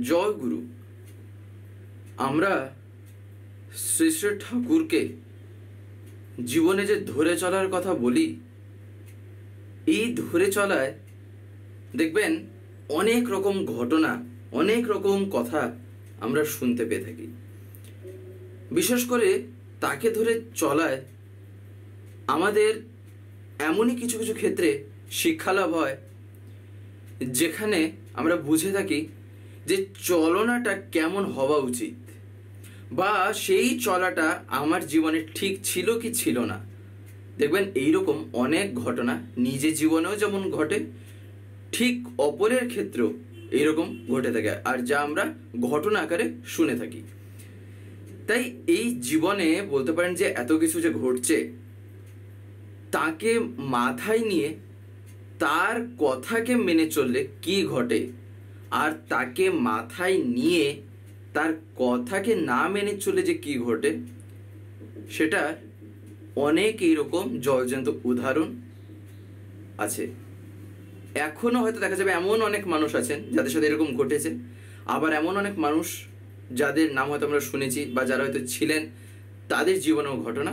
জয় গুরু। আমরা শ্রী শ্রী ঠাকুরকে জীবনে যে ধরে চলার কথা বলি, এই ধরে চলায় দেখবেন অনেক রকম ঘটনা, অনেক রকম কথা আমরা শুনতে পেয়ে থাকি। বিশেষ করে তাকে ধরে চলায় আমাদের এমনই কিছু কিছু ক্ষেত্রে শিক্ষালাভ হয়, যেখানে আমরা বুঝে থাকি যে চলনাটা কেমন হওয়া উচিত, বা সেই চলাটা আমার জীবনে ঠিক ছিল কি ছিল না। দেখবেন এইরকম অনেক ঘটনা নিজের জীবনেও যেমন ঘটে, ঠিক অপরের ক্ষেত্রেও এইরকম ঘটে থাকে, আর যা আমরা ঘটনা আকারে শুনে থাকি। তাই এই জীবনে বলতে পারেন যে এত কিছু যে ঘটছে, তাকে মাথায় নিয়ে তার কথাকে মেনে চললে কি ঘটে, আর তাকে মাথায় নিয়ে তার কথাকে না মেনে চলে যে কি ঘটে, সেটা অনেক এইরকম জলজ্যান্ত উদাহরণ আছে। এখনো হয়তো দেখা যাবে এমন অনেক মানুষ আছেন যাদের সাথে এরকম ঘটেছে, আবার এমন অনেক মানুষ যাদের নাম হয়তো আমরা শুনেছি বা যারা হয়তো ছিলেন, তাদের জীবনেও ঘটনা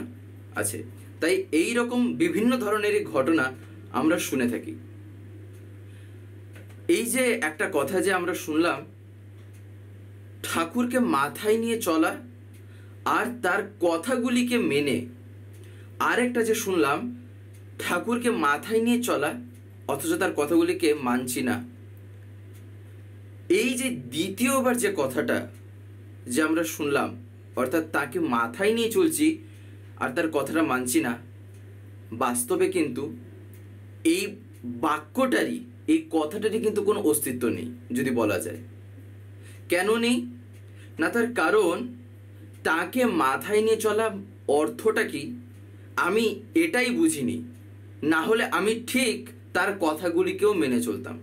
আছে। তাই এই রকম বিভিন্ন ধরনেরই ঘটনা আমরা শুনে থাকি। এই যে একটা কথা যে আমরা শুনলাম, ঠাকুরকে মাথায় নিয়ে চলা আর তার কথাগুলিকে মেনে, আরেকটা যে শুনলাম ঠাকুরকে মাথায় নিয়ে চলা অথচ তার কথাগুলিকে মানছি না। এই যে দ্বিতীয়বার যে কথাটা যে আমরা শুনলাম, অর্থাৎ তাকে মাথায় নিয়ে চলছি আর তার কথাটা মানছি না, বাস্তবে কিন্তু এই বাক্যটারই, এই কথাটারই কিন্তু কোনো অস্তিত্ব নেই যদি বলা যায়। কেন নেই না, তার কারণ তাকে মাথায় নিয়ে চলা অর্থটা কি আমি এটাই বুঝিনি, না হলে আমি ঠিক তার কথাগুলিকেও মেনে চলতাম।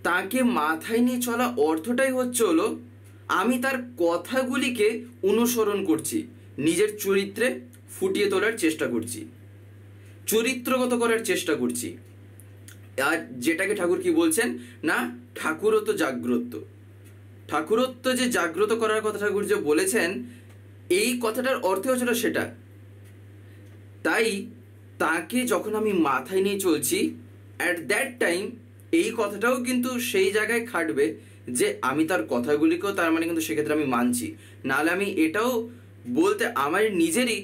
তাকে মাথায় নিয়ে চলা অর্থটাই হলো আমি তার কথাগুলিকে অনুসরণ করছি, নিজের চরিত্রে ফুটিয়ে তোলার চেষ্টা করছি, চরিত্রগত করার চেষ্টা করছি। আর যেটাকে ঠাকুর কি বলছেন না, ঠাকুরত্ব জাগ্রত, ঠাকুরত্ব যে জাগ্রত করার কথা ঠাকুর যে বলেছেন, এই কথাটার অর্থ হচ্ছিল সেটা। তাই তাকে যখন আমি মাথায় নিয়ে চলছি, অ্যাট দ্যাট টাইম এই কথাটাও কিন্তু সেই জায়গায় খাটবে যে আমি তার কথাগুলিকেও তার মানে কিন্তু সেক্ষেত্রে আমি মানছি। নাহলে আমি এটাও বলতে আমার নিজেরই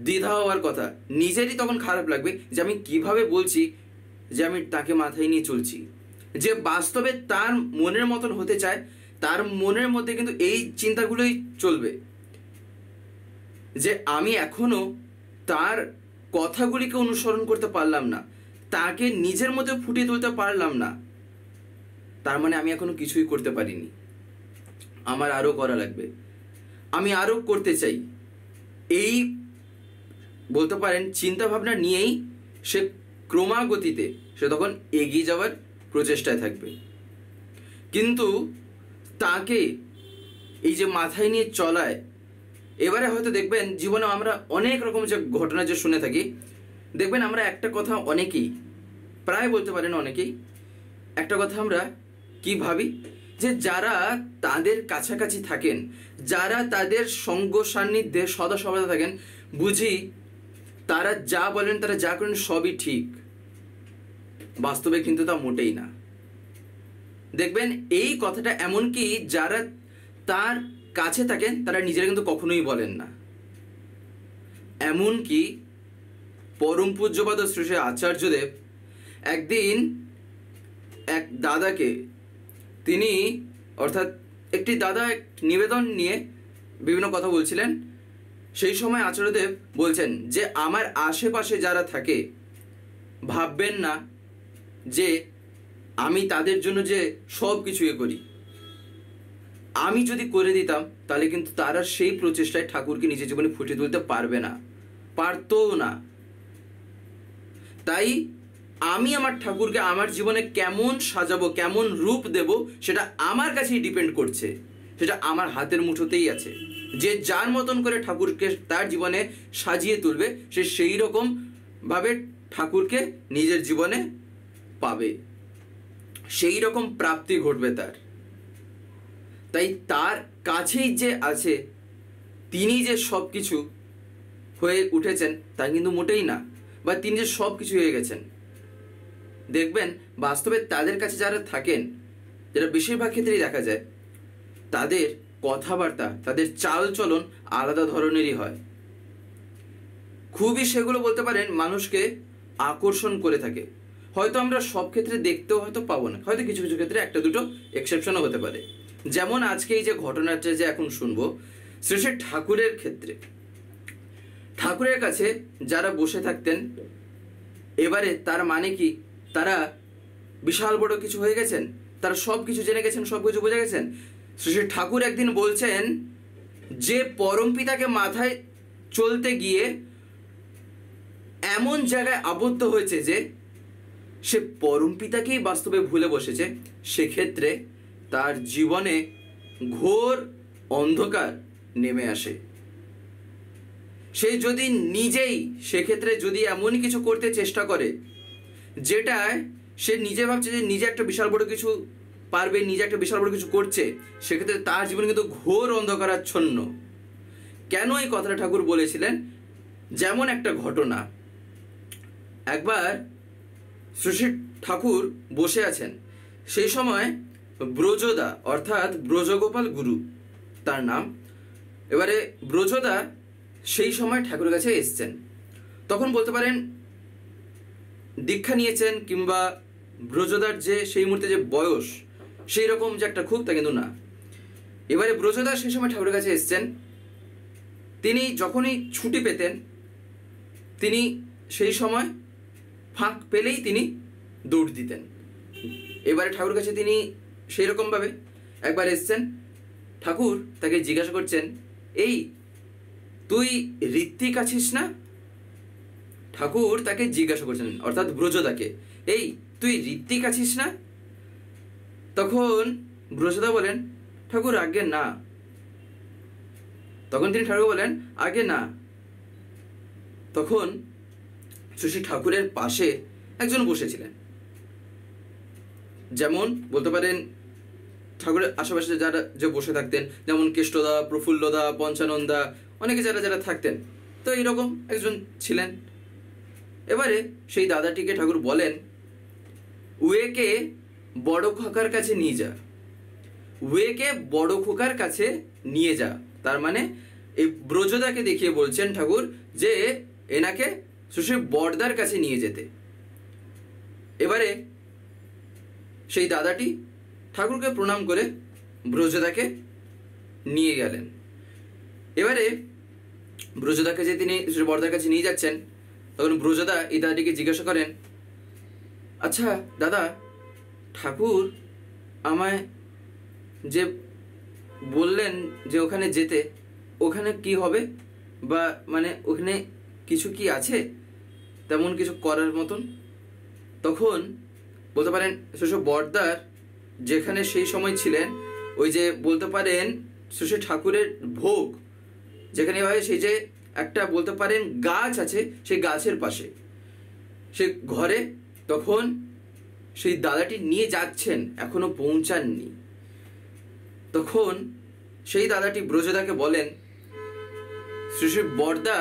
দ্বিধা হওয়ার কথা, নিজেরই তখন খারাপ লাগবে যে আমি কিভাবে বলছি যে আমি তাকে মাথায় নিয়ে চলছি। যে বাস্তবে তার মনের মতন হতে চায়, তার মনের মধ্যে কিন্তু এই চিন্তাগুলোই চলবে যে আমি এখনো তার কথাগুলিকে অনুসরণ করতে পারলাম না, তাকে নিজের মধ্যে ফুটিয়ে তুলতে পারলাম না, তার মানে আমি এখনো কিছুই করতে পারিনি, আমার আরো করা লাগবে, আমি আরো করতে চাই। এই বলতে পারেন চিন্তা ভাবনা নিয়েই সে ক্রমাগতিতে সে তখন এগিয়ে যাওয়ার প্রচেষ্টায় থাকবে। কিন্তু তাকে এই যে মাথায় নিয়ে চলায়, এবারে হয়তো দেখবেন জীবনে আমরা অনেক রকম যে ঘটনা যে শুনে থাকি, দেখবেন আমরা একটা কথা অনেকেই, প্রায় বলতে পারেন অনেকেই, একটা কথা আমরা কি ভাবি যে যারা তাদের কাছাকাছি থাকেন, যারা তাদের সঙ্গ সান্নিধ্যে সদা সর্বদা থাকেন, বুঝি তারা যা বলেন, তারা যা করেন সবই ঠিক। বাস্তবে কিন্তু তা মোটেই না। দেখবেন এই কথাটা এমনকি যারা তার কাছে থাকেন তারা নিজেরা কিন্তু কখনোই বলেন না। এমনকি পরম পূজ্যপাদ শ্রী শ্রী আচার্যদেব একদিন এক দাদাকে, তিনি অর্থাৎ একটি দাদা এক নিবেদন নিয়ে বিভিন্ন কথা বলছিলেন, সেই সময় আচার্যদেব বলছেন যে আমার আশেপাশে যারা থাকে ভাববেন না যে আমি তাদের জন্য যে সব কিছু করি, আমি যদি করে দিতাম তাহলে কিন্তু তারা সেই প্রচেষ্টায় ঠাকুরকে নিজের জীবনে ফুটিয়ে তুলতে পারবে না, পারতও না। তাই আমি আমার ঠাকুরকে আমার জীবনে কেমন সাজাবো, কেমন রূপ দেব, সেটা আমার কাছেই ডিপেন্ড করছে, সেটা আমার হাতের মুঠোতেই আছে। যে যার মতন করে ঠাকুরকে তার জীবনে সাজিয়ে তুলবে, সে সেই রকম ভাবে ঠাকুরকে নিজের জীবনে পাবে। সেই রকম প্রাপ্তি ঘটবে তার। তাই তার কাছেই যে আছে, তিনি যে সব কিছু হয়ে উঠেছেন তা কিন্তু মোটেই না, বা তিনি যে সব কিছু হয়ে গেছেন। দেখবেন বাস্তবে তাদের কাছে যারা থাকেন, যেটা বেশিরভাগ ক্ষেত্রেই দেখা যায়, তাদের কথাবার্তা, তাদের চাল চলন আলাদা ধরনেরই হয়। খুবই সেগুলো বলতে পারেন মানুষকে আকর্ষণ করে থাকে। হয়তো আমরা সব ক্ষেত্রে দেখতেও হয়তো পাবো না, হয়তো কিছু কিছু ক্ষেত্রে একটা দুটো এক্সেপশনও হতে পারে। যেমন আজকে এই যে ঘটনাটা যে এখন শুনবো, শ্রী শ্রী ঠাকুরের ক্ষেত্রে, ঠাকুরের কাছে যারা বসে থাকতেন, এবারে তার মানে কি তারা বিশাল বড় কিছু হয়ে গেছেন, তারা সব কিছু জেনে গেছেন, সব কিছু বুঝে গেছেন? শ্রী শ্রী ঠাকুর একদিন বলছেন যে পরম পিতাকে মাথায় চলতে গিয়ে এমন জায়গায় আবদ্ধ হয়েছে যে সে পরম পিতাকেই বাস্তবে ভুলে বসেছে, সেক্ষেত্রে তার জীবনে ঘোর অন্ধকার নেমে আসে। সে যদি নিজেই সেক্ষেত্রে যদি এমনই কিছু করতে চেষ্টা করে যেটায় সে নিজে ভাবছে যে নিজে একটা বিশাল বড় কিছু পারবে, নিজে একটা বিশাল বড় কিছু করছে, সেক্ষেত্রে তার জীবন কিন্তু ঘোর অন্ধকারাচ্ছন্ন। কেন এই কথাটা ঠাকুর বলেছিলেন? যেমন একটা ঘটনা, একবার শ্রী শ্রী ঠাকুর বসে আছেন, সেই সময় ব্রজদা অর্থাৎ ব্রজগোপাল গুরু তার নাম, এবারে ব্রজদা সেই সময় ঠাকুরের কাছে এসছেন। তখন বলতে পারেন দীক্ষা নিয়েছেন, কিংবা ব্রজদার যে সেই মুহূর্তে যে বয়স সেই রকম যে একটা খুব, তা কিন্তু না। এবারে ব্রজদা সেই সময় ঠাকুরের কাছে এসছেন। তিনি যখনই ছুটি পেতেন, তিনি সেই সময় ফাঁক পেলেই তিনি দৌড় দিতেন। এবারে ঠাকুর কাছে তিনি সেই রকমভাবে একবার এসছেন। ঠাকুর তাকে জিজ্ঞাসা করছেন, এই তুই ঋত্বিক আছিস না? ঠাকুর তাকে জিজ্ঞাসা করছেন, অর্থাৎ ব্রজদাকে, এই তুই ঋত্বিক আছিস না? তখন ব্রজদা বলেন, ঠাকুর আগে না। তখন তিনি ঠাকুর বলেন, আগে না। তখন শ্রী ঠাকুরের পাশে একজন বসেছিলেন, যেমন বলতে পারেন ঠাকুরের আশেপাশে যারা যে বসে থাকতেন, যেমন কেষ্টদা, প্রফুল্লদা, পঞ্চানন্দা, অনেকে যারা যারা থাকতেন, তো এইরকম একজন ছিলেন। এবারে সেই দাদাটিকে ঠাকুর বলেন, উয়েকে বড় খোকার কাছে নিয়ে যা, উয়েকে বড় খোকার কাছে নিয়ে যা। তার মানে এই ব্রজদাকে দেখিয়ে বলছেন ঠাকুর যে এনাকে শ্রী বড়দার কাছে নিয়ে যেতে। এবারে সেই দাদাটি ঠাকুরকে প্রণাম করে ব্রজদাকে নিয়ে গেলেন। এবারে ব্রজদাকে যে তিনি শ্রী বড়দার কাছে নিয়ে যাচ্ছেন, তখন ব্রজদা এই দাদাটিকে জিজ্ঞাসা করেন, আচ্ছা দাদা, ঠাকুর আমায় যে বললেন যে ওখানে যেতে, ওখানে কি হবে, বা মানে ওখানে কিছু কি আছে তেমন কিছু করার মতন? তখন বলতে পারেন শ্রী বড়দার যেখানে সেই সময় ছিলেন, ওই যে বলতে পারেন শ্রী ঠাকুরের ভোগ যেখানে হয়, সেই যে একটা বলতে পারেন গাছ আছে, সেই গাছের পাশে সে ঘরে তখন সেই দাদাটি নিয়ে যাচ্ছেন, এখনো পৌঁছাননি। তখন সেই দাদাটি ব্রজদাকে বলেন, শ্রী শ্রী বড়দা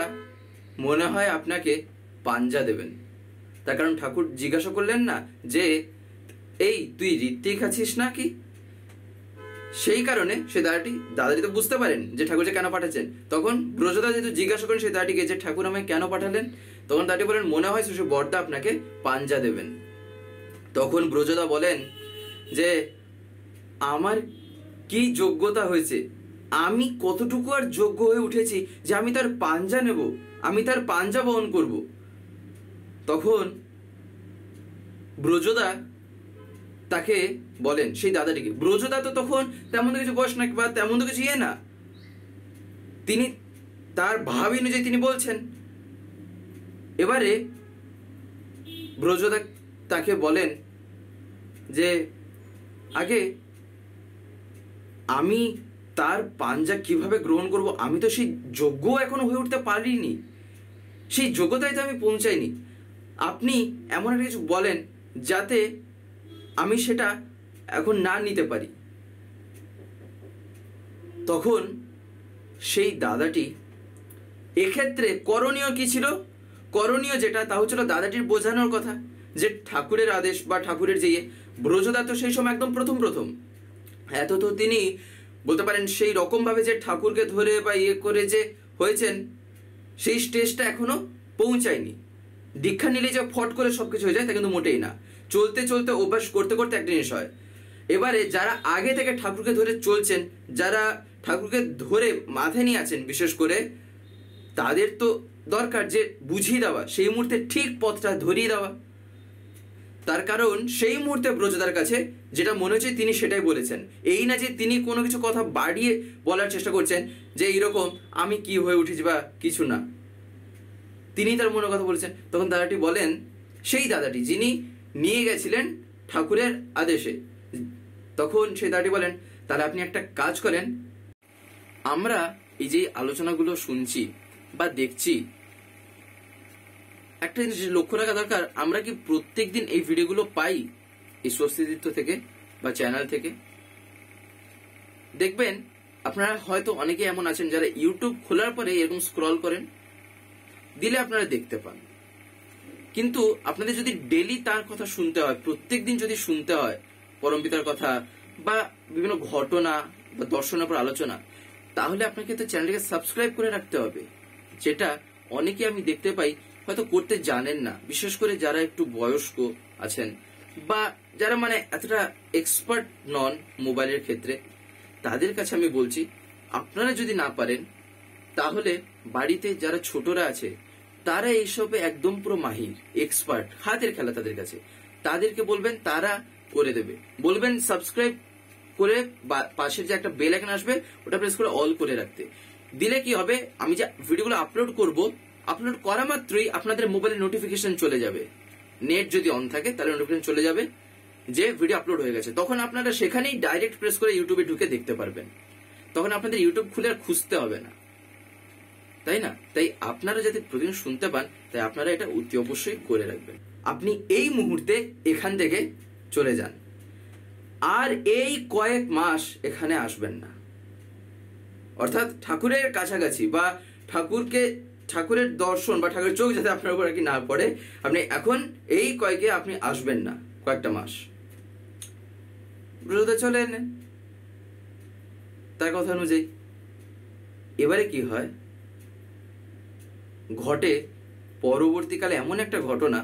মনে হয় আপনাকে পাঞ্জা দেবেন। তার কারণ ঠাকুর জিজ্ঞাসা করলেন না যে এই তুই ঋত্বিক আছিস নাকি, সেই কারণে সে দাদাটি তো বুঝতে পারেন যে ঠাকুর যে কেন পাঠাচ্ছেন। তখন ব্রজদা যেহেতু জিজ্ঞাসা করেন সেই দাদাটিকে যে ঠাকুর আমায় কেন পাঠালেন, তখন দাদাটি বলেন মনে হয় শ্রী বড়দা আপনাকে পাঞ্জা দেবেন। তখন ব্রজদা বলেন যে আমার কি যোগ্যতা হয়েছে, আমি কতটুকু আর যোগ্য হয়ে উঠেছি যে আমি তার পাঞ্জা নেব, আমি তার পাঞ্জা বহন করব? তখন ব্রজদা তাকে বলেন সেই দাদাটিকে, ব্রজদা তো তখন তেমন কিছু বয়স না বা তেমন তো কিছু না, তিনি তার ভাব অনুযায়ী তিনি বলছেন। এবারে ব্রজদা তাকে বলেন যে আগে আমি তার পাঞ্জা কিভাবে গ্রহণ করব, আমি তো সেই যোগ্য এখনো হয়ে উঠতে পারিনি, সেই যোগ্যতায় তো আমি পৌঁছাইনি। আপনি এমন একটা কিছু বলেন যাতে আমি সেটা এখন না নিতে পারি। তখন সেই দাদাটি এক্ষেত্রে করণীয় কি ছিল? করণীয় যেটা তা হচ্ছিল দাদাটির বোঝানোর কথা যে ঠাকুরের আদেশ বা ঠাকুরের যে ব্রজদা তো সেই সময় একদম প্রথম এত তো তিনি বলতে পারেন সেই রকমভাবে যে ঠাকুরকে ধরে বা করে যে হয়েছেন সেই স্টেজটা এখনো পৌঁছায়নি। দীক্ষা নিলে যে ফট করে সবকিছু হয়ে যায় তা কিন্তু মোটেই না। চলতে চলতে অভ্যাস করতে করতে একটা জিনিস হয়। এবারে যারা আগে থেকে ঠাকুরকে ধরে চলছেন, যারা ঠাকুরকে ধরে মাথায় নিয়ে আছেন বিশেষ করে, তাদের তো দরকার যে বুঝিয়ে দেওয়া, সেই মুহূর্তে ঠিক পথটা ধরিয়ে দেওয়া। তার কারণ সেই মুহূর্তে ব্রজদার কাছে যেটা মনে হচ্ছে তিনি সেটাই বলেছেন। এই না যে তিনি কোনো কিছু কথা বাড়িয়ে বলার চেষ্টা করছেন যে এইরকম আমি কি হয়ে উঠেছি বা কিছু না, তিনি তার মনের কথা বলেছেন। তখন দাদাটি বলেন, সেই দাদাটি যিনি নিয়ে গেছিলেন ঠাকুরের আদেশে, তখন সেই দাদাটি বলেন, তাহলে আপনি একটা কাজ করেন, আমরা এই যে আলোচনাগুলো শুনছি বা দেখছি, একটা জিনিস লক্ষ্য রাখা দরকার, আমরা কি প্রত্যেকদিন এই ভিডিওগুলো পাই এই স্বস্তিতীর্থ থেকে বা চ্যানেল থেকে? দেখবেন আপনারা হয়তো অনেকে এমন আছেন যারা ইউটিউব খোলার পরে এরকম স্ক্রল করেন, দিলে আপনারা দেখতে পান। কিন্তু আপনাদের যদি ডেলি তার কথা শুনতে হয়, প্রত্যেক দিন যদি শুনতে হয় পরমপিতার কথা বা বিভিন্ন ঘটনা বা দর্শনের উপর আলোচনা, তাহলে আপনাকে তো চ্যানেলটাকে সাবস্ক্রাইব করে রাখতে হবে, যেটা অনেকে আমি দেখতে পাই হয়তো করতে জানেন না। বিশেষ করে যারা একটু বয়স্ক আছেন বা যারা মানে এতটা এক্সপার্ট নন মোবাইলের ক্ষেত্রে, তাদের কাছে আমি বলছি, আপনারা যদি না পারেন তাহলে বাড়িতে যারা ছোটরা আছে তারা এইসবে একদম পুরো মাহির, এক্সপার্ট, হাতের খেলা তাদের কাছে, তাদেরকে বলবেন, তারা করে দেবে। বলবেন সাবস্ক্রাইব করে পাশের যে একটা বেল আইকন আসবে ওটা প্রেস করে অল করে রাখতে। দিলে কি হবে, আমি যে ভিডিওগুলো আপলোড করব, আপলোড করা মাত্রই আপনাদের মোবাইলে নোটিফিকেশন চলে যাবে। নেট যদি অন থাকে তাহলে নোটিফিকেশন চলে যাবে যে ভিডিও আপলোড হয়ে গেছে। তখন আপনারা সেখানেই ডাইরেক্ট প্রেস করে ইউটিউবে ঢুকে দেখতে পারবেন। তখন আপনাদের ইউটিউব খুলে আর খুঁজতে হবে না, তাই না? তাই আপনারা যাতে প্রতিদিন শুনতে পান, তাই আপনারা এটা অতি অবশ্যই করে রাখবেন। আপনি এই মুহূর্তে এখান থেকে চলে যান, আর এই কয়েক মাস এখানে আসবেন না। অর্থাৎ ঠাকুরের কাছাকাছি বা ঠাকুরের দর্শন বা ঠাকুরের চোখ যাতে আপনার উপর না পড়ে, আপনি এখন এই কয়েকে আপনি আসবেন না, কয়েকটা মাস ব্রজদা চলে এলেন তার কথা অনুযায়ী। এবারে কি হয়, ঘটে পরবর্তীকালে এমন একটা ঘটনা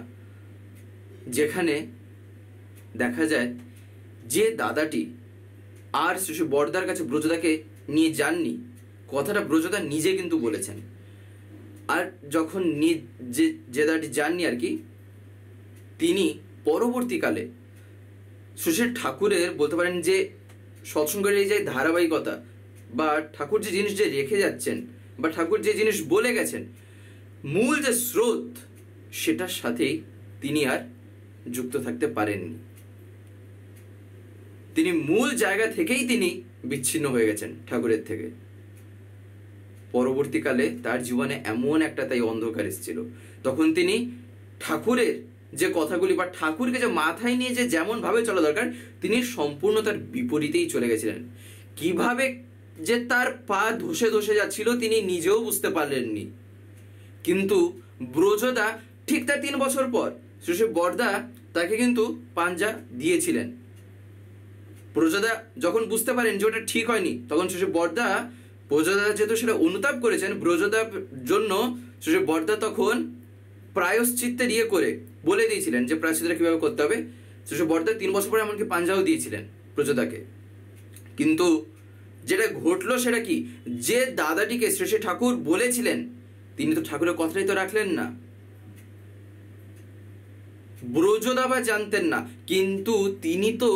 যেখানে দেখা যায় যে দাদাটি আর শ্রী বড়দার কাছে ব্রজদাকে নিয়ে যাননি, কথাটা ব্রজদা নিজে কিন্তু বলেছেন। আর যখন যে দাদাটি যাননি আর কি, তিনি পরবর্তীকালে শ্রী ঠাকুরের বলতে পারেন যে সৎসঙ্গের এই যে ধারাবাহিকতা বা ঠাকুর যে জিনিস যে রেখে যাচ্ছেন বা ঠাকুর যে জিনিস বলে গেছেন, মূল যে স্রোত সেটার সাথেই তিনি আর যুক্ত থাকতে পারেননি। তিনি মূল জায়গা থেকেই তিনি বিচ্ছিন্ন হয়ে গেছেন ঠাকুরের থেকে। পরবর্তীকালে তার জীবনে এমন একটা তাই অন্ধকার এসেছিল, তখন তিনি ঠাকুরের যে কথাগুলি বা ঠাকুরকে যে মাথায় নিয়ে যে যেমন ভাবে চলা দরকার, তিনি সম্পূর্ণ তার বিপরীতেই চলে গেছিলেন। কিভাবে যে তার পা ধসে ধসে যাচ্ছিল তিনি নিজেও বুঝতে পারলেননি। কিন্তু ব্রজদা ঠিক তার 3 বছর পর শ্রী বড়দা তাকে কিন্তু পাঞ্জা দিয়েছিলেন। ব্রজদা যখন বুঝতে পারেন যে ওটা ঠিক হয়নি, তখন শ্রী বড়দা, ব্রজদা যেহেতু সেটা অনুতাপ করেছেন, ব্রজদার জন্য শ্রী বড়দা তখন প্রায়শ্চিত্তের করে বলে দিয়েছিলেন যে প্রায়শ্চিত্তটা কিভাবে করতে হবে। শ্রী বড়দা 3 বছর পরে এমনকি পাঞ্জাও দিয়েছিলেন ব্রজদাকে। কিন্তু যেটা ঘটলো সেটা কি, যে দাদাটিকে শ্রী ঠাকুর বলেছিলেন তিনি তো ঠাকুরের কথাটাই তো রাখলেন না। ব্রজদা বা জানতেন না, কিন্তু তিনি তো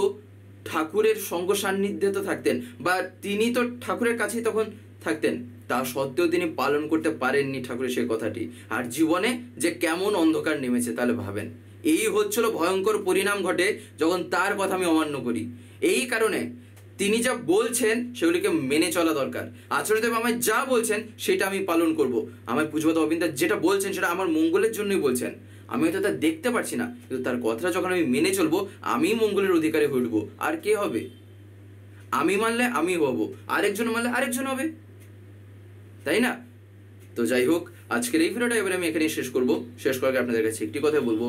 ঠাকুরের সঙ্গ সান্নিধ্যে তো থাকতেন বা তিনি তো ঠাকুরের কাছেই তখন থাকতেন, তা সত্ত্বেও তিনি পালন করতে পারেননি ঠাকুরের সেই কথাটি। আর জীবনে যে কেমন অন্ধকার নেমেছে তাহলে ভাবেন। এই হচ্ছিল ভয়ঙ্কর পরিণাম ঘটে যখন তার কথা আমি অমান্য করি। এই কারণে তিনি যা বলছেন সেগুলিকে মেনে চলা দরকার। আচার্যদেব আমায় যা বলছেন সেটা আমি পালন করব। আমার পূজ্যপাদ অবিন্দা যেটা বলছেন সেটা আমার মঙ্গলের জন্যই বলছেন। আমি হয়তো তা দেখতে পারছি না, কিন্তু তার কথাটা যখন আমি মেনে চলবো, আমি মঙ্গলের অধিকারী হয়ে উঠবো। আর কে হবে? আমি মানলে আমি হব, আরেকজন মানলে আরেকজন হবে, তাই না? তো যাই হোক, আজকের এই ভিডিওটা এবার আমি এখানেই শেষ করবো। শেষ করার আগে আপনাদের কাছে একটি কথা বলবো,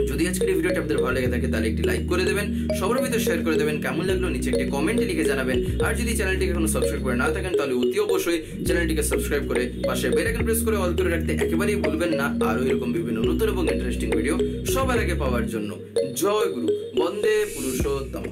যদি আজকের এই ভিডিওটা আপনাদের ভালো লেগে থাকে তাহলে একটি লাইক করে দেবেন, সবার ভিতরে শেয়ার করে দেবেন, কেমন লাগলো নিচে একটি কমেন্টে লিখে জানাবেন। আর যদি চ্যানেলটিকে এখনো সাবস্ক্রাইব করে না থাকেন তাহলে অতি অবশ্যই চ্যানেলটিকে সাবস্ক্রাইব করে পাশে বেল আইকন প্রেস করে অল করে রাখতে একেবারেই ভুলবেন না, আরও এরকম বিভিন্ন নতুন এবং ইন্টারেস্টিং ভিডিও সবার আগে পাওয়ার জন্য। জয় গুরু, বন্দে পুরুষোত্তম।